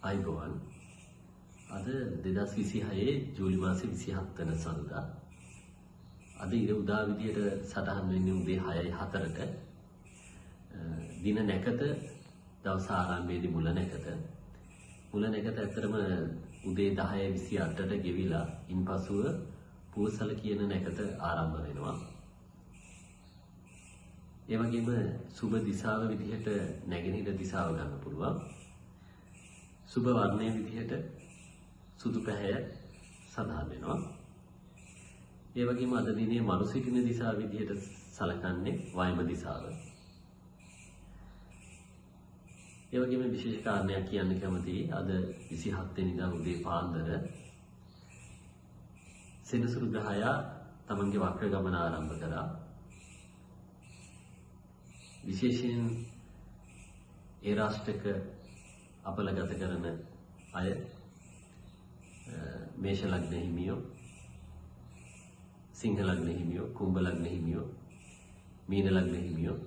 අයිබෝවන් අද 2026 ජූලි මාසේ 27 වෙනි සඳුදා අද ඉර උදා විදියට සටහන් වෙන්නේ උදේ 6:04ට දින නැකත දවස් ආරම්භයේදී මුල නැකත ඇත්තටම උදේ 10:28ට ගෙවිලා ඉන්පසුව පූසල කියන නැකත ආරම්භ වෙනවා. ඒ වගේම සුබ දිශාව විදිහට නැගෙනහිර දිශාව ගන්න පුළුවන්. සුබ වර්ණයේ විදිහට සුදු පැහැය සඳහන් වෙනවා. ඒ වගේම අද දිනේ මරු සිටින දිශාව විදිහට සලකන්නේ වයම දිශාව. ඒ වගේම විශේෂ කාරණයක් කියන්න කැමතියි. අද 27 වෙනිදා උදේ පාන්දර සෙනසුරු ග්‍රහයා තමන්ගේ වක්‍ර ගමන ආරම්භ කළා. විශේෂයෙන් ඒ රාෂ්ටක අපල ගත කරන අය මේෂ ලග්න හිමියෝ, සිංහ ලග්න හිමියෝ, කුම්භ ලග්න හිමියෝ, මීන ලග්න හිමියෝ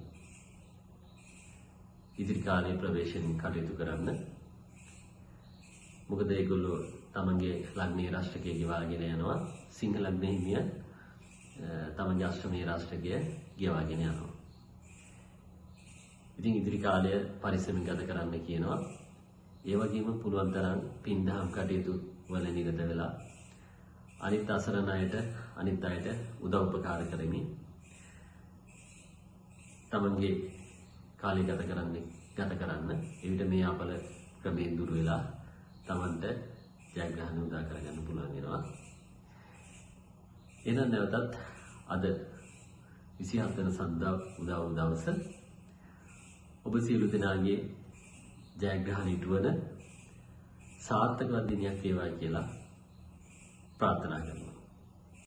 ඉදිරි කාලේ ප්‍රවේශයෙන් කටයුතු කරන්න. මොකද ඒගොල්ලෝ තමන්ගේ ලග්නයේ රාෂ්ටකයේ ගෙවාගෙන යනවා. සිංහ ලග්න හිමිය තමන්ගේ අෂ්ටමයේ රාෂ්ටකය ගෙවාගෙන යනවා. ඉතින් ඉදිරි කාලය පරිස්සමින් ගත කරන්න කියනවා. ඒ වගේම පුළුවන් තරම් පින්දහම් කටයුතු වල නිරත වෙලා අනිත් අසරණ අයට අනිත් අයට උදව් උපකාර කරමින් තමන්ගේ කාලය ගත කරන්න. එවිට මේ අපල ක්‍රමයෙන් දුර වෙලා තමන්ට ජයග්‍රහණ උදා කරගන්න පුළුවන් වෙනවා. එහෙනම් නැවතත් අද 27 වෙනි සඳුදා උදා වූ දවස ඔබ සියලු දෙනාගේ ජයග්‍රහණ ඉටුවන සාර්ථකවත් දිනයක් වේවා කියලා ප්‍රාර්ථනා කරනවා.